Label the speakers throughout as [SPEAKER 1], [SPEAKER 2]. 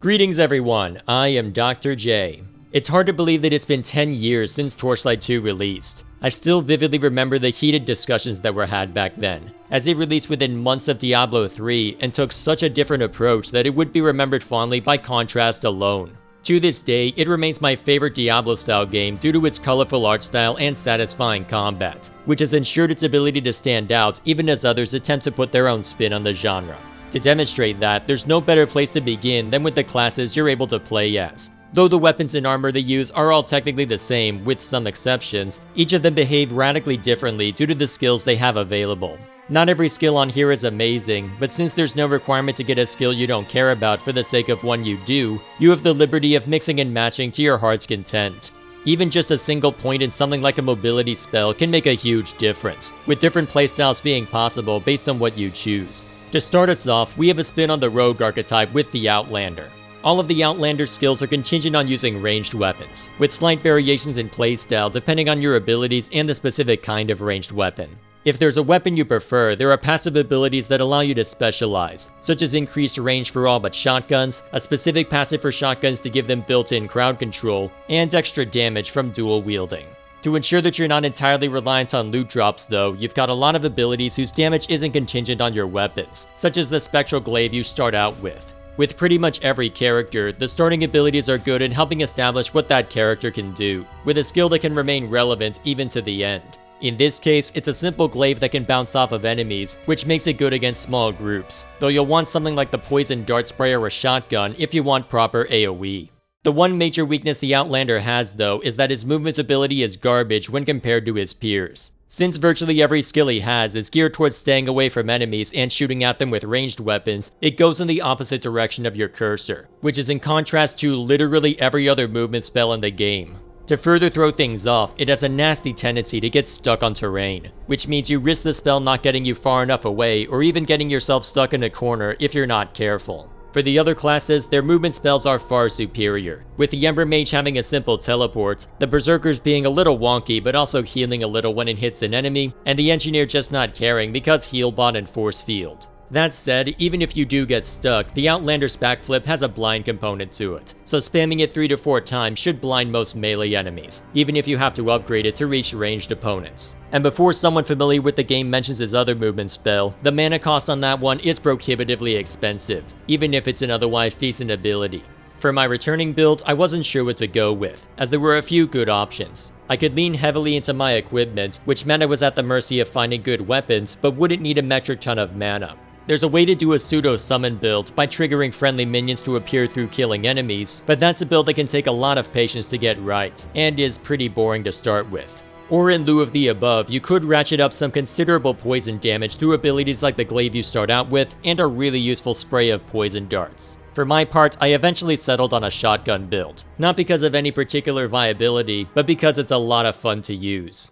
[SPEAKER 1] Greetings everyone, I am Dr. J. It's hard to believe that it's been 10 years since Torchlight 2 released. I still vividly remember the heated discussions that were had back then, as it released within months of Diablo 3 and took such a different approach that it would be remembered fondly by contrast alone. To this day, it remains my favorite Diablo-style game due to its colorful art style and satisfying combat, which has ensured its ability to stand out even as others attempt to put their own spin on the genre. To demonstrate that, there's no better place to begin than with the classes you're able to play as. Though the weapons and armor they use are all technically the same, with some exceptions, each of them behave radically differently due to the skills they have available. Not every skill on here is amazing, but since there's no requirement to get a skill you don't care about for the sake of one you do, you have the liberty of mixing and matching to your heart's content. Even just a single point in something like a mobility spell can make a huge difference, with different playstyles being possible based on what you choose. To start us off, we have a spin on the rogue archetype with the Outlander. All of the Outlander skills are contingent on using ranged weapons, with slight variations in playstyle depending on your abilities and the specific kind of ranged weapon. If there's a weapon you prefer, there are passive abilities that allow you to specialize, such as increased range for all but shotguns, a specific passive for shotguns to give them built-in crowd control, and extra damage from dual wielding. To ensure that you're not entirely reliant on loot drops though, you've got a lot of abilities whose damage isn't contingent on your weapons, such as the spectral glaive you start out with. With pretty much every character, the starting abilities are good in helping establish what that character can do, with a skill that can remain relevant even to the end. In this case, it's a simple glaive that can bounce off of enemies, which makes it good against small groups, though you'll want something like the poison dart spray or a shotgun if you want proper AoE. The one major weakness the Outlander has though is that his movement ability is garbage when compared to his peers. Since virtually every skill he has is geared towards staying away from enemies and shooting at them with ranged weapons, it goes in the opposite direction of your cursor, which is in contrast to literally every other movement spell in the game. To further throw things off, it has a nasty tendency to get stuck on terrain, which means you risk the spell not getting you far enough away or even getting yourself stuck in a corner if you're not careful. For the other classes, their movement spells are far superior, with the Embermage having a simple teleport, the Berserkers being a little wonky but also healing a little when it hits an enemy, and the Engineer just not caring because Healbot and Force Field. That said, even if you do get stuck, the Outlander's backflip has a blind component to it, so spamming it 3 to 4 times should blind most melee enemies, even if you have to upgrade it to reach ranged opponents. And before someone familiar with the game mentions his other movement spell, the mana cost on that one is prohibitively expensive, even if it's an otherwise decent ability. For my returning build, I wasn't sure what to go with, as there were a few good options. I could lean heavily into my equipment, which meant I was at the mercy of finding good weapons, but wouldn't need a metric ton of mana. There's a way to do a pseudo-summon build by triggering friendly minions to appear through killing enemies, but that's a build that can take a lot of patience to get right, and is pretty boring to start with. Or in lieu of the above, you could ratchet up some considerable poison damage through abilities like the glaive you start out with, and a really useful spray of poison darts. For my part, I eventually settled on a shotgun build, not because of any particular viability, but because it's a lot of fun to use.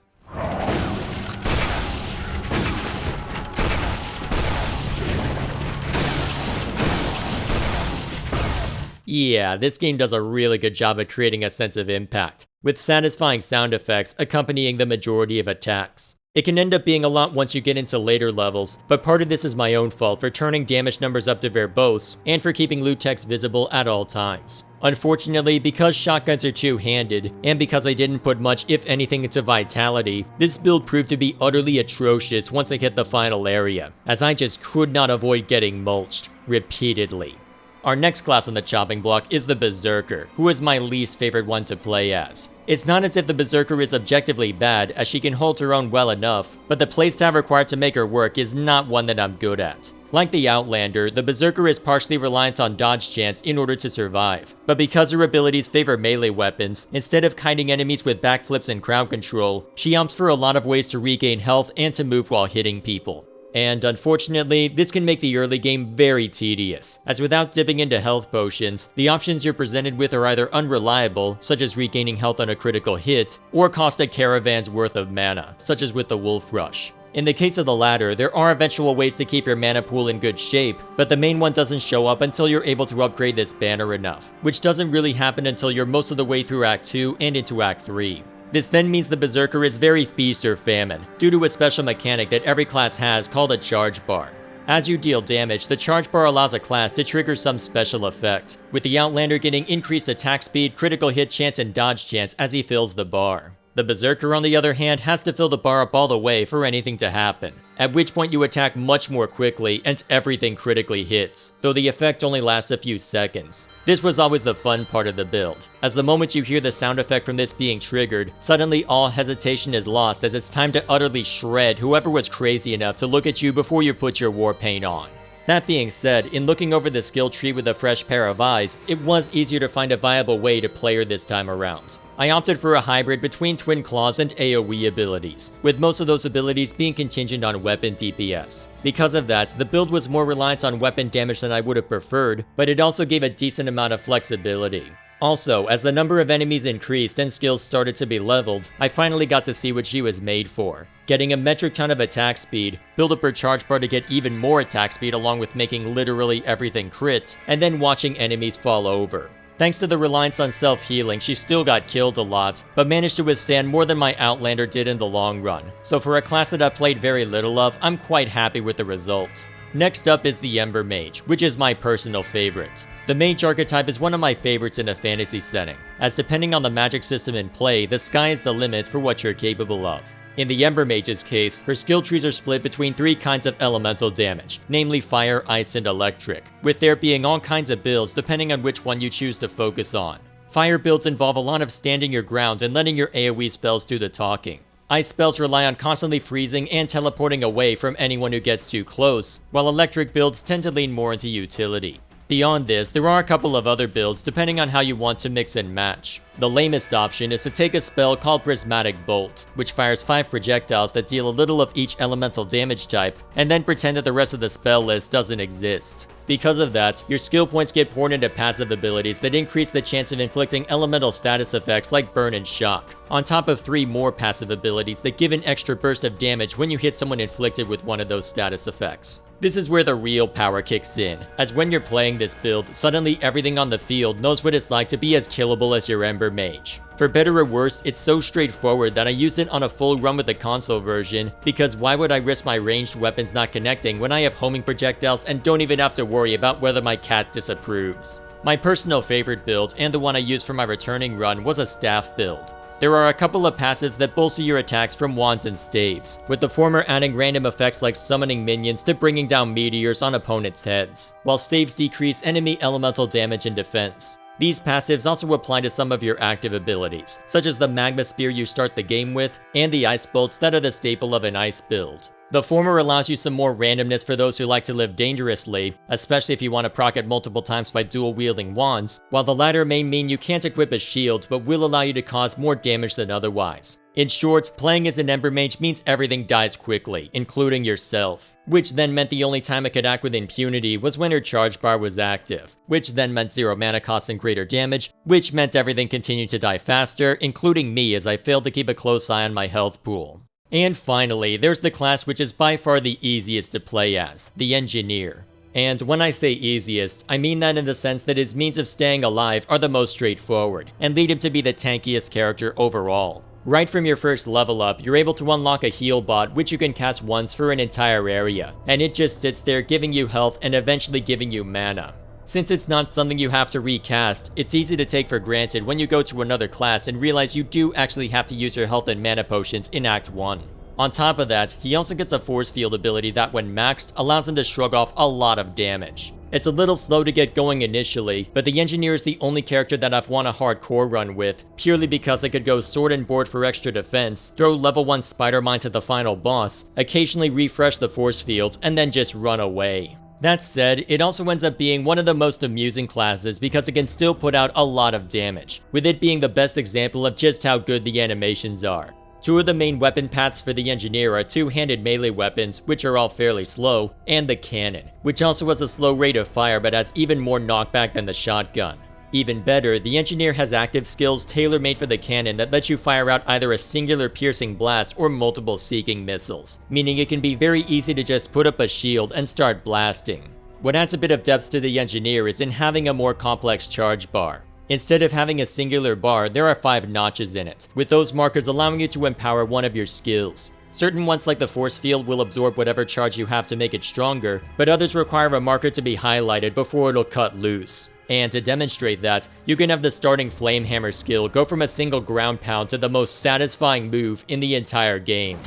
[SPEAKER 1] Yeah, this game does a really good job at creating a sense of impact, with satisfying sound effects accompanying the majority of attacks. It can end up being a lot once you get into later levels, but part of this is my own fault for turning damage numbers up to verbose, and for keeping loot text visible at all times. Unfortunately, because shotguns are two-handed, and because I didn't put much if anything into vitality, this build proved to be utterly atrocious once I hit the final area, as I just could not avoid getting mulched, repeatedly. Our next class on the chopping block is the Berserker, who is my least favorite one to play as. It's not as if the Berserker is objectively bad, as she can hold her own well enough, but the playstyle required to make her work is not one that I'm good at. Like the Outlander, the Berserker is partially reliant on dodge chance in order to survive, but because her abilities favor melee weapons, instead of kiting enemies with backflips and crowd control, she opts for a lot of ways to regain health and to move while hitting people. And unfortunately, this can make the early game very tedious, as without dipping into health potions, the options you're presented with are either unreliable, such as regaining health on a critical hit, or cost a caravan's worth of mana, such as with the Wolf Rush. In the case of the latter, there are eventual ways to keep your mana pool in good shape, but the main one doesn't show up until you're able to upgrade this banner enough, which doesn't really happen until you're most of the way through Act 2 and into Act 3. This then means the Berserker is very feast or famine, due to a special mechanic that every class has called a charge bar. As you deal damage, the charge bar allows a class to trigger some special effect, with the Outlander getting increased attack speed, critical hit chance, and dodge chance as he fills the bar. The Berserker, on the other hand, has to fill the bar up all the way for anything to happen, at which point you attack much more quickly and everything critically hits, though the effect only lasts a few seconds. This was always the fun part of the build, as the moment you hear the sound effect from this being triggered, suddenly all hesitation is lost as it's time to utterly shred whoever was crazy enough to look at you before you put your war paint on. That being said, in looking over the skill tree with a fresh pair of eyes, it was easier to find a viable way to play her this time around. I opted for a hybrid between Twin Claws and AoE abilities, with most of those abilities being contingent on weapon DPS. Because of that, the build was more reliant on weapon damage than I would have preferred, but it also gave a decent amount of flexibility. Also, as the number of enemies increased and skills started to be leveled, I finally got to see what she was made for. Getting a metric ton of attack speed, build up her charge bar to get even more attack speed along with making literally everything crit, and then watching enemies fall over. Thanks to the reliance on self-healing, she still got killed a lot, but managed to withstand more than my Outlander did in the long run. So for a class that I played very little of, I'm quite happy with the result. Next up is the Embermage, which is my personal favorite. The mage archetype is one of my favorites in a fantasy setting, as depending on the magic system in play, the sky is the limit for what you're capable of. In the Embermage's case, her skill trees are split between 3 kinds of elemental damage, namely fire, ice, and electric, with there being all kinds of builds depending on which one you choose to focus on. Fire builds involve a lot of standing your ground and letting your AoE spells do the talking. Ice spells rely on constantly freezing and teleporting away from anyone who gets too close, while electric builds tend to lean more into utility. Beyond this, there are a couple of other builds depending on how you want to mix and match. The lamest option is to take a spell called Prismatic Bolt, which fires 5 projectiles that deal a little of each elemental damage type, and then pretend that the rest of the spell list doesn't exist. Because of that, your skill points get poured into passive abilities that increase the chance of inflicting elemental status effects like Burn and Shock, on top of 3 more passive abilities that give an extra burst of damage when you hit someone inflicted with one of those status effects. This is where the real power kicks in, as when you're playing this build, suddenly everything on the field knows what it's like to be as killable as your Embermage. For better or worse, it's so straightforward that I use it on a full run with the console version, because why would I risk my ranged weapons not connecting when I have homing projectiles and don't even have to worry about whether my cat disapproves. My personal favorite build, and the one I used for my returning run, was a staff build. There are a couple of passives that bolster your attacks from wands and staves, with the former adding random effects like summoning minions to bringing down meteors on opponents' heads, while staves decrease enemy elemental damage and defense. These passives also apply to some of your active abilities, such as the Magma Spear you start the game with, and the Ice Bolts that are the staple of an ice build. The former allows you some more randomness for those who like to live dangerously, especially if you want to proc it multiple times by dual-wielding wands, while the latter may mean you can't equip a shield but will allow you to cause more damage than otherwise. In short, playing as an Embermage means everything dies quickly, including yourself, which then meant the only time it could act with impunity was when her charge bar was active, which then meant 0 mana cost and greater damage, which meant everything continued to die faster, including me as I failed to keep a close eye on my health pool. And finally, there's the class which is by far the easiest to play as, the Engineer. And when I say easiest, I mean that in the sense that his means of staying alive are the most straightforward, and lead him to be the tankiest character overall. Right from your first level up, you're able to unlock a heal bot which you can cast once for an entire area, and it just sits there giving you health and eventually giving you mana. Since it's not something you have to recast, it's easy to take for granted when you go to another class and realize you do actually have to use your health and mana potions in Act 1. On top of that, he also gets a force field ability that when maxed, allows him to shrug off a lot of damage. It's a little slow to get going initially, but the Engineer is the only character that I've won a hardcore run with, purely because I could go sword and board for extra defense, throw level 1 spider mines at the final boss, occasionally refresh the force field, and then just run away. That said, it also ends up being one of the most amusing classes because it can still put out a lot of damage, with it being the best example of just how good the animations are. 2 of the main weapon paths for the Engineer are 2-handed melee weapons, which are all fairly slow, and the cannon, which also has a slow rate of fire but has even more knockback than the shotgun. Even better, the Engineer has active skills tailor-made for the cannon that lets you fire out either a singular piercing blast or multiple seeking missiles, meaning it can be very easy to just put up a shield and start blasting. What adds a bit of depth to the Engineer is in having a more complex charge bar. Instead of having a singular bar, there are 5 notches in it, with those markers allowing you to empower one of your skills. Certain ones like the force field will absorb whatever charge you have to make it stronger, but others require a marker to be highlighted before it'll cut loose. And to demonstrate that, you can have the starting Flame Hammer skill go from a single ground pound to the most satisfying move in the entire game.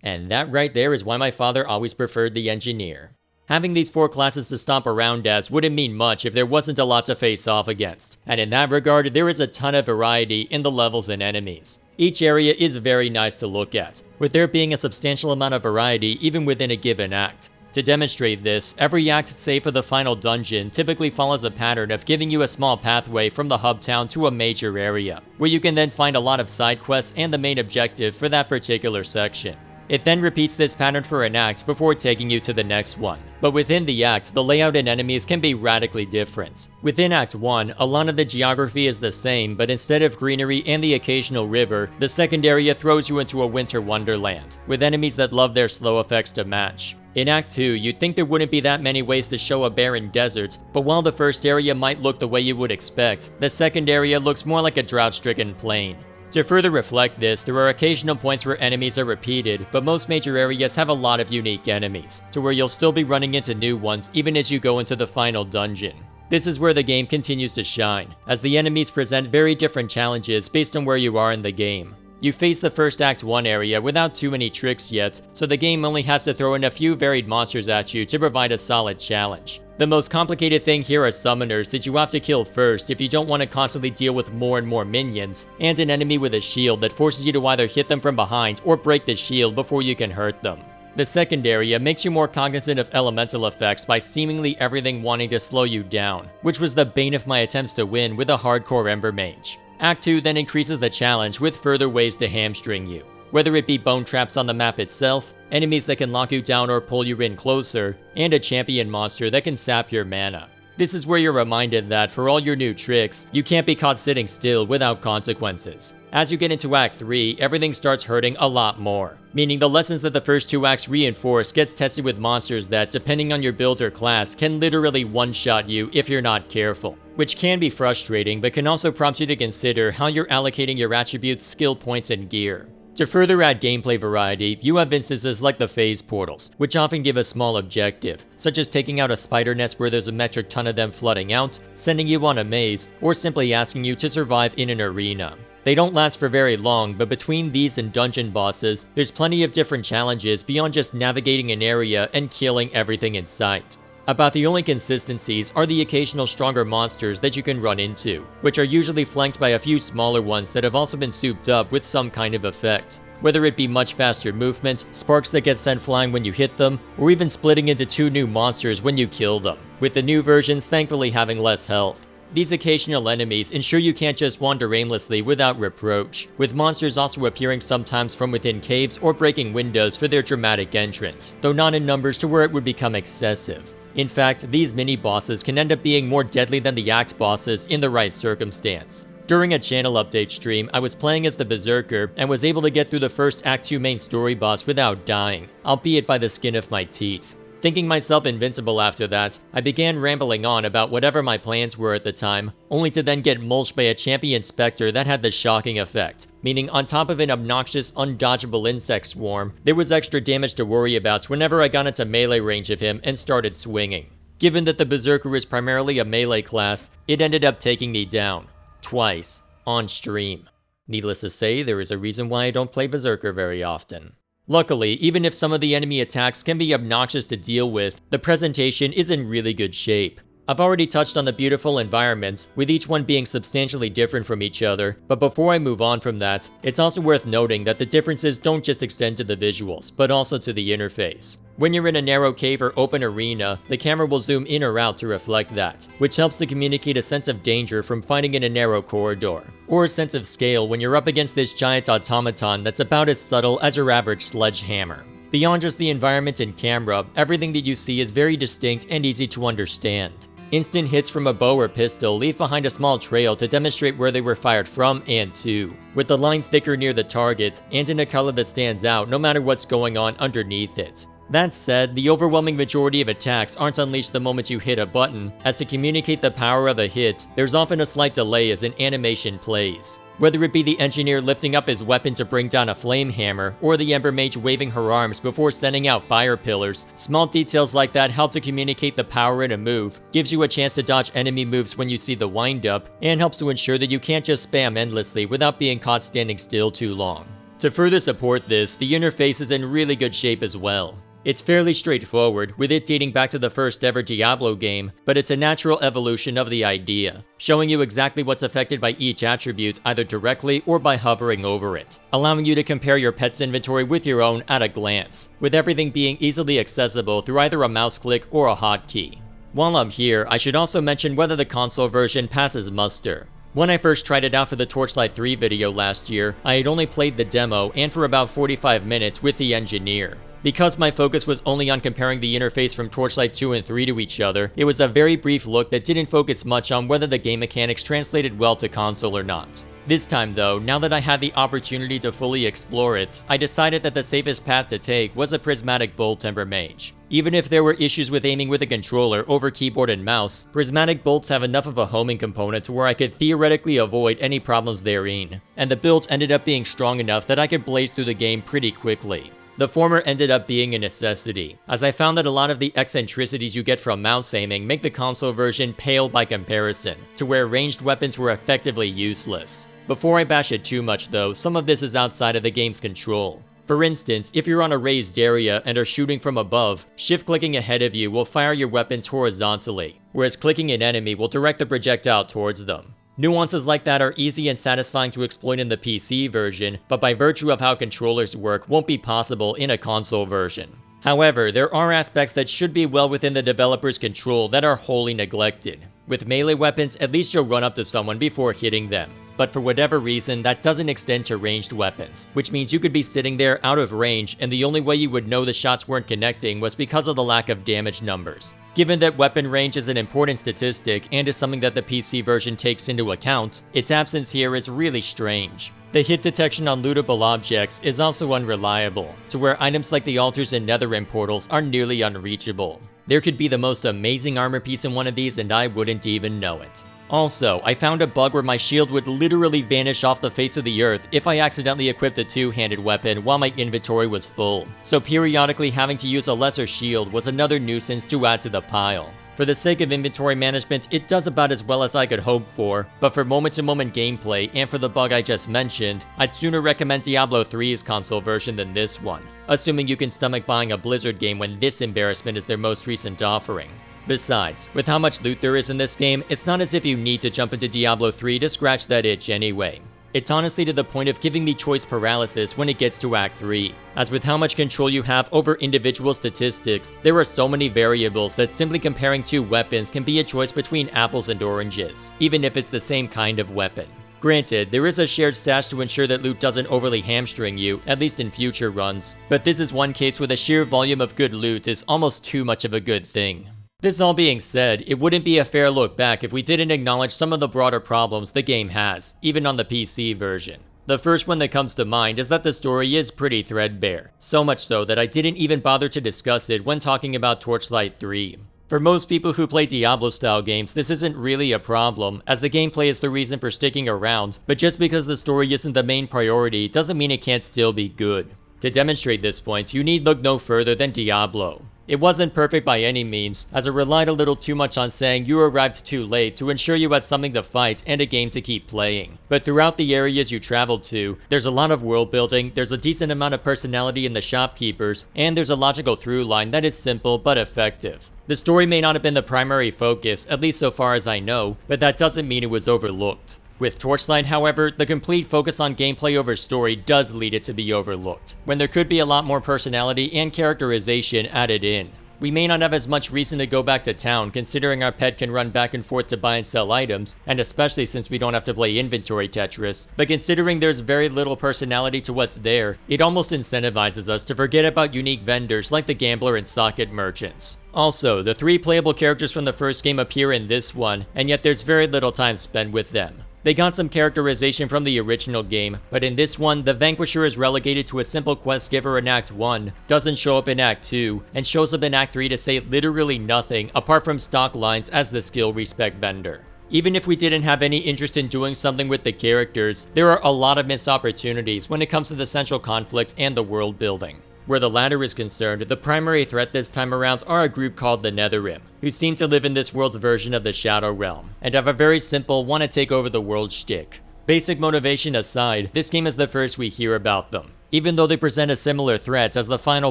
[SPEAKER 1] And that right there is why my father always preferred the Engineer. Having these 4 classes to stomp around as wouldn't mean much if there wasn't a lot to face off against, and in that regard there is a ton of variety in the levels and enemies. Each area is very nice to look at, with there being a substantial amount of variety even within a given act. To demonstrate this, every act save for the final dungeon typically follows a pattern of giving you a small pathway from the hub town to a major area, where you can then find a lot of side quests and the main objective for that particular section. It then repeats this pattern for an act before taking you to the next one. But within the act, the layout and enemies can be radically different. Within Act 1, a lot of the geography is the same, but instead of greenery and the occasional river, the second area throws you into a winter wonderland, with enemies that love their slow effects to match. In Act 2, you'd think there wouldn't be that many ways to show a barren desert, but while the first area might look the way you would expect, the second area looks more like a drought-stricken plain. To further reflect this, there are occasional points where enemies are repeated, but most major areas have a lot of unique enemies, to where you'll still be running into new ones even as you go into the final dungeon. This is where the game continues to shine, as the enemies present very different challenges based on where you are in the game. You face the first Act 1 area without too many tricks yet, so the game only has to throw in a few varied monsters at you to provide a solid challenge. The most complicated thing here are summoners that you have to kill first if you don't want to constantly deal with more and more minions, and an enemy with a shield that forces you to either hit them from behind or break the shield before you can hurt them. The second area makes you more cognizant of elemental effects by seemingly everything wanting to slow you down, which was the bane of my attempts to win with a hardcore Embermage. Act 2 then increases the challenge with further ways to hamstring you. Whether it be bone traps on the map itself, enemies that can lock you down or pull you in closer, and a champion monster that can sap your mana. This is where you're reminded that for all your new tricks, you can't be caught sitting still without consequences. As you get into Act 3, everything starts hurting a lot more, meaning the lessons that the first 2 acts reinforce gets tested with monsters that, depending on your build or class, can literally one-shot you if you're not careful. Which can be frustrating, but can also prompt you to consider how you're allocating your attributes, skill points, and gear. To further add gameplay variety, you have instances like the phase portals, which often give a small objective, such as taking out a spider nest where there's a metric ton of them flooding out, sending you on a maze, or simply asking you to survive in an arena. They don't last for very long, but between these and dungeon bosses, there's plenty of different challenges beyond just navigating an area and killing everything in sight. About the only consistencies are the occasional stronger monsters that you can run into, which are usually flanked by a few smaller ones that have also been souped up with some kind of effect. Whether it be much faster movement, sparks that get sent flying when you hit them, or even splitting into 2 new monsters when you kill them, with the new versions thankfully having less health. These occasional enemies ensure you can't just wander aimlessly without reproach, with monsters also appearing sometimes from within caves or breaking windows for their dramatic entrance, though not in numbers to where it would become excessive. In fact, these mini-bosses can end up being more deadly than the act bosses in the right circumstance. During a channel update stream, I was playing as the Berserker and was able to get through the first Act 2 main story boss without dying, albeit by the skin of my teeth. Thinking myself invincible after that, I began rambling on about whatever my plans were at the time, only to then get mulched by a champion specter that had the shocking effect, meaning on top of an obnoxious, undodgeable insect swarm, there was extra damage to worry about whenever I got into melee range of him and started swinging. Given that the Berserker is primarily a melee class, it ended up taking me down. Twice. On stream. Needless to say, there is a reason why I don't play Berserker very often. Luckily, even if some of the enemy attacks can be obnoxious to deal with, the presentation is in really good shape. I've already touched on the beautiful environments, with each one being substantially different from each other, but before I move on from that, it's also worth noting that the differences don't just extend to the visuals, but also to the interface. When you're in a narrow cave or open arena, the camera will zoom in or out to reflect that, which helps to communicate a sense of danger from fighting in a narrow corridor, or a sense of scale when you're up against this giant automaton that's about as subtle as your average sledgehammer. Beyond just the environment and camera, everything that you see is very distinct and easy to understand. Instant hits from a bow or pistol leave behind a small trail to demonstrate where they were fired from and to, with the line thicker near the target and in a color that stands out no matter what's going on underneath it. That said, the overwhelming majority of attacks aren't unleashed the moment you hit a button, as to communicate the power of a hit, there's often a slight delay as an animation plays. Whether it be the engineer lifting up his weapon to bring down a flame hammer, or the Embermage waving her arms before sending out fire pillars, small details like that help to communicate the power in a move, gives you a chance to dodge enemy moves when you see the wind-up, and helps to ensure that you can't just spam endlessly without being caught standing still too long. To further support this, the interface is in really good shape as well. It's fairly straightforward, with it dating back to the first ever Diablo game, but it's a natural evolution of the idea, showing you exactly what's affected by each attribute either directly or by hovering over it, allowing you to compare your pet's inventory with your own at a glance, with everything being easily accessible through either a mouse click or a hotkey. While I'm here, I should also mention whether the console version passes muster. When I first tried it out for the Torchlight 3 video last year, I had only played the demo and for about 45 minutes with the engineer. Because my focus was only on comparing the interface from Torchlight 2 and 3 to each other, it was a very brief look that didn't focus much on whether the game mechanics translated well to console or not. This time though, now that I had the opportunity to fully explore it, I decided that the safest path to take was a prismatic bolt Embermage. Even if there were issues with aiming with a controller over keyboard and mouse, prismatic bolts have enough of a homing component to where I could theoretically avoid any problems therein, and the build ended up being strong enough that I could blaze through the game pretty quickly. The former ended up being a necessity, as I found that a lot of the eccentricities you get from mouse aiming make the console version pale by comparison, to where ranged weapons were effectively useless. Before I bash it too much though, some of this is outside of the game's control. For instance, if you're on a raised area and are shooting from above, shift-clicking ahead of you will fire your weapons horizontally, whereas clicking an enemy will direct the projectile towards them. Nuances like that are easy and satisfying to exploit in the PC version, but by virtue of how controllers work, won't be possible in a console version. However, there are aspects that should be well within the developer's control that are wholly neglected. With melee weapons, at least you'll run up to someone before hitting them. But for whatever reason, that doesn't extend to ranged weapons, which means you could be sitting there out of range and the only way you would know the shots weren't connecting was because of the lack of damage numbers. Given that weapon range is an important statistic and is something that the PC version takes into account, its absence here is really strange. The hit detection on lootable objects is also unreliable, to where items like the altars and Netherrim portals are nearly unreachable. There could be the most amazing armor piece in one of these and I wouldn't even know it. Also, I found a bug where my shield would literally vanish off the face of the earth if I accidentally equipped a two-handed weapon while my inventory was full, so periodically having to use a lesser shield was another nuisance to add to the pile. For the sake of inventory management, it does about as well as I could hope for, but for moment-to-moment gameplay and for the bug I just mentioned, I'd sooner recommend Diablo 3's console version than this one, assuming you can stomach buying a Blizzard game when this embarrassment is their most recent offering. Besides, with how much loot there is in this game, it's not as if you need to jump into Diablo 3 to scratch that itch anyway. It's honestly to the point of giving me choice paralysis when it gets to Act 3, as with how much control you have over individual statistics, there are so many variables that simply comparing two weapons can be a choice between apples and oranges, even if it's the same kind of weapon. Granted, there is a shared stash to ensure that loot doesn't overly hamstring you, at least in future runs, but this is one case where the sheer volume of good loot is almost too much of a good thing. This all being said, it wouldn't be a fair look back if we didn't acknowledge some of the broader problems the game has, even on the PC version. The first one that comes to mind is that the story is pretty threadbare, so much so that I didn't even bother to discuss it when talking about Torchlight 3. For most people who play Diablo-style games, this isn't really a problem, as the gameplay is the reason for sticking around, but just because the story isn't the main priority doesn't mean it can't still be good. To demonstrate this point, you need look no further than Diablo. It wasn't perfect by any means, as it relied a little too much on saying you arrived too late to ensure you had something to fight and a game to keep playing. But throughout the areas you traveled to, there's a lot of world building, there's a decent amount of personality in the shopkeepers, and there's a logical through line that is simple but effective. The story may not have been the primary focus, at least so far as I know, but that doesn't mean it was overlooked. With Torchlight, however, the complete focus on gameplay over story does lead it to be overlooked, when there could be a lot more personality and characterization added in. We may not have as much reason to go back to town, considering our pet can run back and forth to buy and sell items, and especially since we don't have to play inventory Tetris, but considering there's very little personality to what's there, it almost incentivizes us to forget about unique vendors like the gambler and socket merchants. Also, the 3 playable characters from the first game appear in this one, and yet there's very little time spent with them. They got some characterization from the original game, but in this one, the Vanquisher is relegated to a simple quest giver in Act 1, doesn't show up in Act 2, and shows up in Act 3 to say literally nothing apart from stock lines as the skill respec vendor. Even if we didn't have any interest in doing something with the characters, there are a lot of missed opportunities when it comes to the central conflict and the world building. Where the latter is concerned, the primary threat this time around are a group called the Netherrim, who seem to live in this world's version of the Shadow Realm, and have a very simple wanna take over the world shtick. Basic motivation aside, this game is the first we hear about them, even though they present a similar threat as the final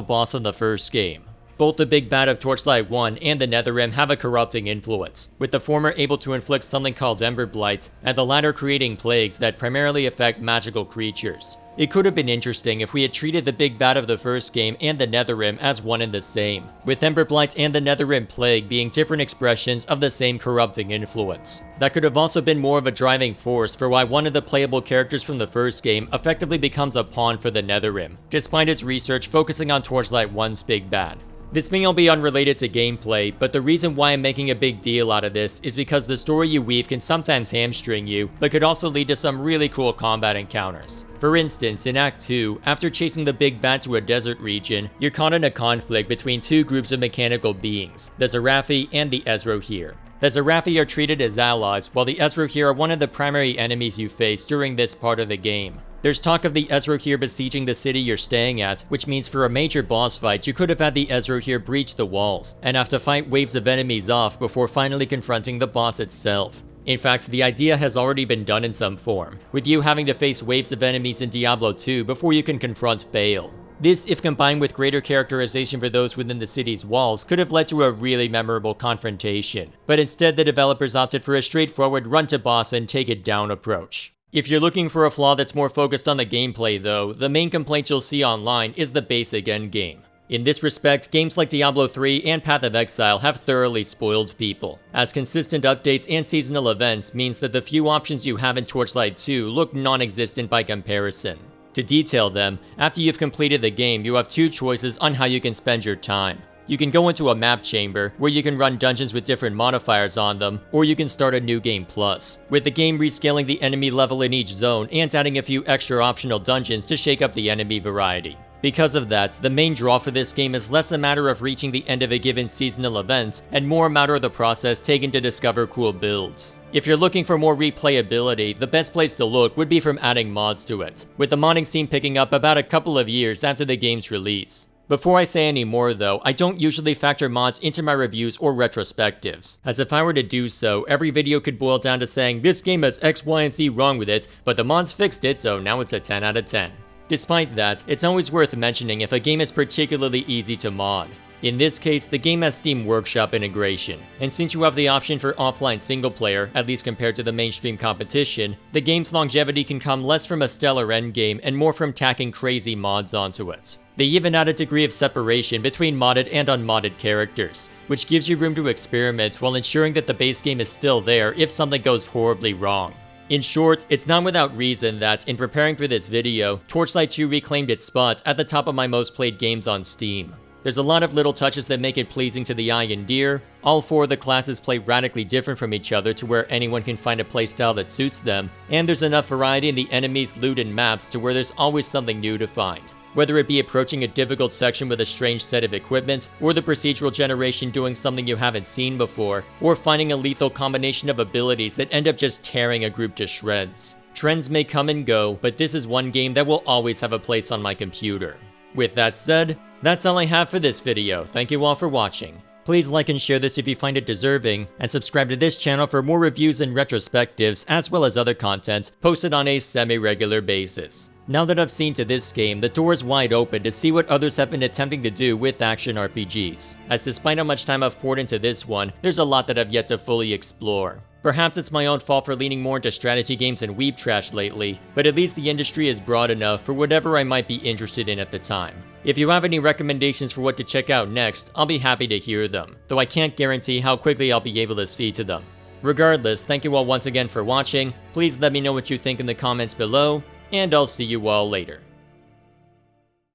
[SPEAKER 1] boss of the first game. Both the big bad of Torchlight 1 and the Netherrim have a corrupting influence, with the former able to inflict something called Embermage, and the latter creating plagues that primarily affect magical creatures. It could have been interesting if we had treated the big bad of the first game and the Netherrim as one and the same, with Embermage and the Netherrim plague being different expressions of the same corrupting influence. That could have also been more of a driving force for why one of the playable characters from the first game effectively becomes a pawn for the Netherrim, despite his research focusing on Torchlight 1's big bad. This may all be unrelated to gameplay, but the reason why I'm making a big deal out of this is because the story you weave can sometimes hamstring you, but could also lead to some really cool combat encounters. For instance, in Act 2, after chasing the big bad to a desert region, you're caught in a conflict between two groups of mechanical beings, the Zerafi and the Ezrohir. The Zerafi are treated as allies, while the Ezrohir are one of the primary enemies you face during this part of the game. There's talk of the Ezrohir besieging the city you're staying at, which means for a major boss fight you could have had the Ezrohir breach the walls, and have to fight waves of enemies off before finally confronting the boss itself. In fact, the idea has already been done in some form, with you having to face waves of enemies in Diablo 2 before you can confront Baal. This, if combined with greater characterization for those within the city's walls, could have led to a really memorable confrontation, but instead the developers opted for a straightforward run to boss and take it down approach. If you're looking for a flaw that's more focused on the gameplay though, the main complaint you'll see online is the basic endgame. In this respect, games like Diablo 3 and Path of Exile have thoroughly spoiled people, as consistent updates and seasonal events means that the few options you have in Torchlight 2 look non-existent by comparison. To detail them, after you've completed the game, you have two choices on how you can spend your time. You can go into a map chamber, where you can run dungeons with different modifiers on them, or you can start a new game plus, with the game rescaling the enemy level in each zone and adding a few extra optional dungeons to shake up the enemy variety. Because of that, the main draw for this game is less a matter of reaching the end of a given seasonal event, and more a matter of the process taken to discover cool builds. If you're looking for more replayability, the best place to look would be from adding mods to it, with the modding scene picking up about a couple of years after the game's release. Before I say any more though, I don't usually factor mods into my reviews or retrospectives, as if I were to do so, every video could boil down to saying this game has X, Y, and Z wrong with it, but the mods fixed it, so now it's a 10 out of 10. Despite that, it's always worth mentioning if a game is particularly easy to mod. In this case, the game has Steam Workshop integration, and since you have the option for offline single player, at least compared to the mainstream competition, the game's longevity can come less from a stellar endgame and more from tacking crazy mods onto it. They even add a degree of separation between modded and unmodded characters, which gives you room to experiment while ensuring that the base game is still there if something goes horribly wrong. In short, it's not without reason that, in preparing for this video, Torchlight 2 reclaimed its spot at the top of my most played games on Steam. There's a lot of little touches that make it pleasing to the eye and ear. All four of the classes play radically different from each other to where anyone can find a playstyle that suits them, and there's enough variety in the enemies, loot, and maps to where there's always something new to find. Whether it be approaching a difficult section with a strange set of equipment, or the procedural generation doing something you haven't seen before, or finding a lethal combination of abilities that end up just tearing a group to shreds. Trends may come and go, but this is one game that will always have a place on my computer. With that said, that's all I have for this video. Thank you all for watching. Please like and share this if you find it deserving, and subscribe to this channel for more reviews and retrospectives, as well as other content posted on a semi-regular basis. Now that I've seen to this game, the door is wide open to see what others have been attempting to do with action RPGs, as despite how much time I've poured into this one, there's a lot that I've yet to fully explore. Perhaps it's my own fault for leaning more into strategy games and weeb trash lately, but at least the industry is broad enough for whatever I might be interested in at the time. If you have any recommendations for what to check out next, I'll be happy to hear them, though I can't guarantee how quickly I'll be able to see to them. Regardless, thank you all once again for watching, please let me know what you think in the comments below, and I'll see you all later.